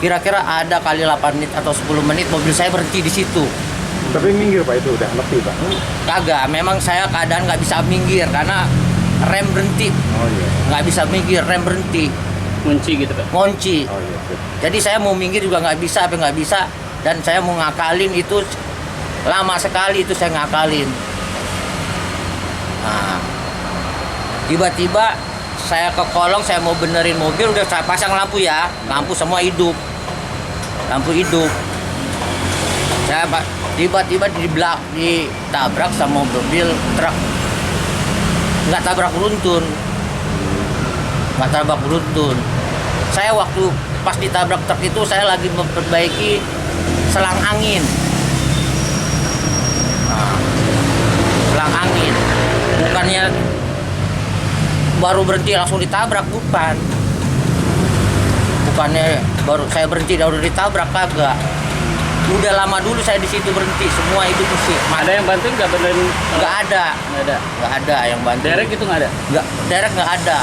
Kira-kira ada kali 8 menit atau 10 menit mobil saya berhenti di situ. Tapi minggir Pak, itu udah lebih Pak? Kagak, memang saya keadaan nggak bisa minggir karena rem berhenti. Oh iya. Nggak bisa minggir, rem berhenti. Ngunci gitu Pak? Ngunci. Oh iya. Jadi saya mau minggir juga nggak bisa, dan saya mau ngakalin itu lama sekali itu saya ngakalin. Nah, tiba-tiba saya ke kolong, saya mau benerin mobil, udah saya pasang lampu ya, lampu semua hidup, lampu hidup. Saya tiba-tiba ditabrak sama mobil truk, nggak tabrak beruntun. Saya waktu pas ditabrak truk itu saya lagi memperbaiki selang angin. Nah, selang angin, bukannya baru berhenti langsung ditabrak, bukannya baru saya berhenti udah ditabrak, kagak. Udah lama dulu saya di situ berhenti, semua itu mesti. Ada yang bantuin nggak benerin? Nggak ada yang bantu. Derek itu nggak ada? Derek nggak ada.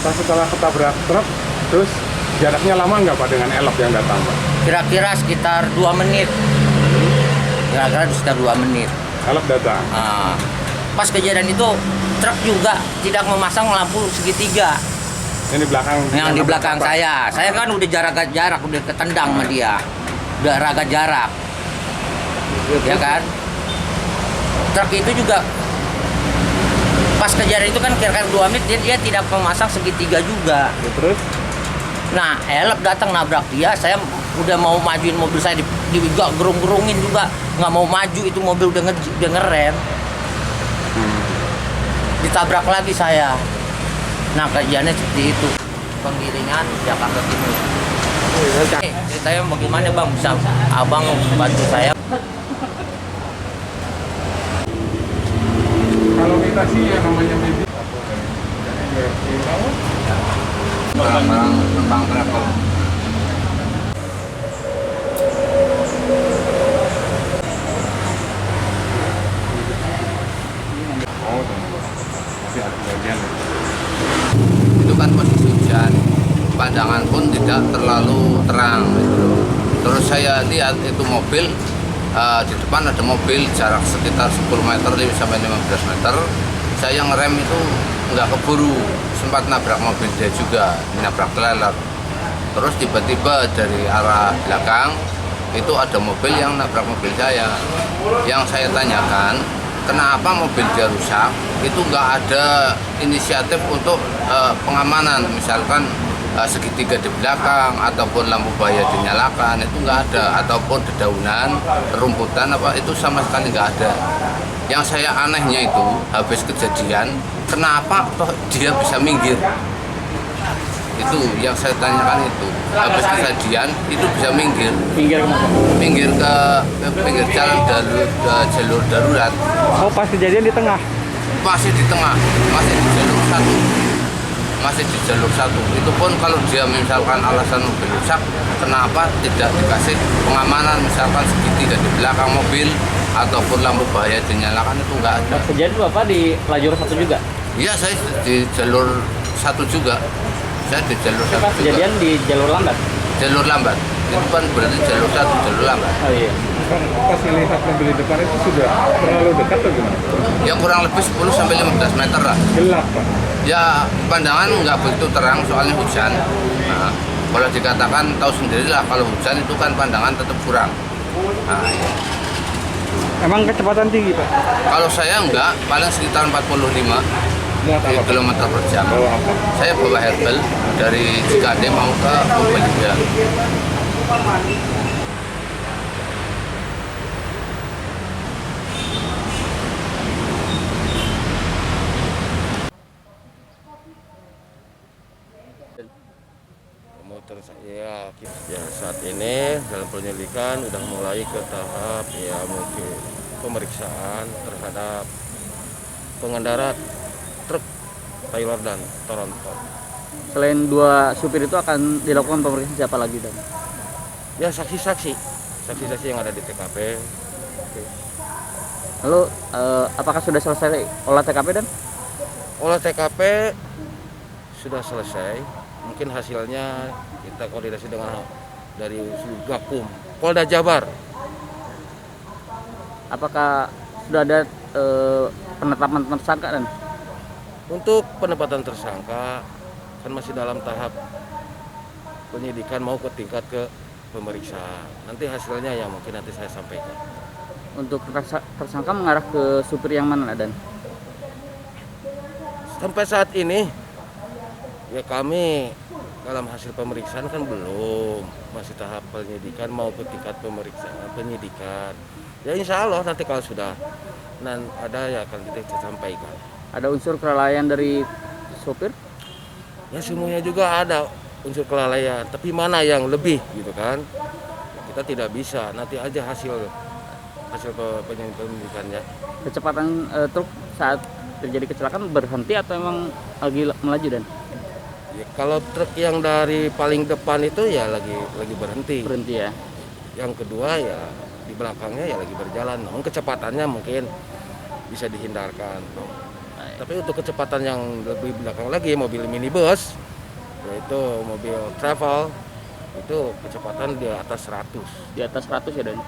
Pas setelah ketabrak truk, terus jaraknya lama nggak Pak dengan elop yang datang Pak? Kira-kira sekitar 2 menit. Elop datang? Nah, pas kejadian itu truk juga tidak memasang lampu segitiga. Ini belakang? Yang di belakang saya kan udah jarak, udah ketendang sama dia, udah raga jarak, ya kan. Truk itu juga pas kejadian itu kan kira-kira 2 menit dia tidak memasang segitiga juga. Ya, terus? Nah, elep datang nabrak dia, saya udah mau majuin mobil saya, gerung-gerungin juga, nggak mau maju, itu mobil udah ngerem. Ditabrak lagi saya. Nah, kejadiannya seperti itu. Penggiringan Jakarta Timur. Ceritanya bagaimana Bang, bisa Abang bantu saya? Kalau kita sih yang namanya bibit barang tentang travel. masih ada bagian Itu kan posisi hujan, pandangan pun tidak terlalu terang gitu. Terus saya lihat itu mobil, di depan ada mobil jarak sekitar 10 meter sampai 15 meter. Saya ngerem itu nggak keburu, sempat nabrak mobil dia juga, nabrak trailer. Terus tiba-tiba dari arah belakang itu ada mobil yang nabrak mobil saya. Yang saya tanyakan, kenapa mobil dia rusak? Itu nggak ada inisiatif untuk pengamanan, misalkan segitiga di belakang ataupun lampu bahaya dinyalakan, itu nggak ada, ataupun dedaunan, rumputan apa itu sama sekali nggak ada. Yang saya anehnya itu habis kejadian, kenapa toh dia bisa minggir? Itu yang saya tanyakan itu. Habis kejadian itu bisa minggir. Minggir ke pinggir jalan jalur darurat. Oh, pas kejadian di tengah? Masih di tengah, masih di jalur satu. Itu pun kalau dia misalkan alasan mobil rusak, kenapa tidak dikasih pengamanan, misalkan segitiga di belakang mobil ataupun lampu bahaya dinyalakan, itu nggak ada. Kejadian Bapak di lajur 1 juga? Iya, saya di jalur 1 juga. Saya di jalur 1 juga. Kejadian di jalur lambat? Jalur lambat. Itu kan berarti jalur 1, jalur lambat. Oh iya. pas melihat mobil di depan itu sudah terlalu dekat atau gimana? Ya kurang lebih 10-15 meter lah. Gelap Pak? Ya pandangan nggak begitu terang soalnya hujan. Nah, kalau dikatakan tahu sendirilah kalau hujan itu kan pandangan tetap kurang. Nah, ya. Emang kecepatan tinggi Pak? Kalau saya enggak, paling sekitar 45 Muat apa? km per jam. Bawa apa? Saya bawa herbal dari Cikade mau ke Purbalingga. Motor saya ya saat ini dalam penyelidikan udah mulai ke tahap ya mungkin pemeriksaan terhadap pengendara truk trailer dan tronton. Selain 2 supir itu akan dilakukan pemeriksaan siapa lagi dan? Ya saksi-saksi yang ada di TKP. Lalu apakah sudah selesai olah TKP dan? Olah TKP sudah selesai. Mungkin hasilnya kita koordinasi dengan dari Gakum, Polda Jabar. Apakah sudah ada penetapan tersangka dan Untuk penempatan tersangka kan masih dalam tahap penyidikan mau ke tingkat ke pemeriksaan. Nanti hasilnya yang mungkin nanti saya sampaikan. untuk tersangka mengarah ke supir yang mana dan Sampai saat ini ya kami dalam hasil pemeriksaan kan belum, masih tahap penyidikan mau ke tingkat pemeriksaan penyidikan. Ya insya Allah nanti kalau sudah ada ya akan kita sampaikan. ada unsur kelalaian dari sopir? Ya semuanya juga ada unsur kelalaian, tapi mana yang lebih gitu kan? Kita tidak bisa, nanti aja hasil penyidikannya. Kecepatan truk saat terjadi kecelakaan berhenti atau emang lagi melaju dan Ya, kalau truk yang dari paling depan itu ya lagi berhenti. berhenti ya? Yang kedua ya di belakangnya ya lagi berjalan, namun kecepatannya mungkin bisa dihindarkan. Tapi untuk kecepatan yang lebih belakang lagi, mobil minibus, yaitu mobil travel, itu kecepatan di atas 100. Di atas 100 ya dan.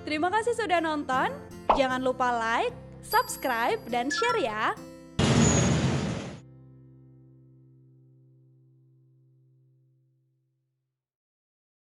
Terima kasih sudah nonton. Jangan lupa like, subscribe, dan share ya.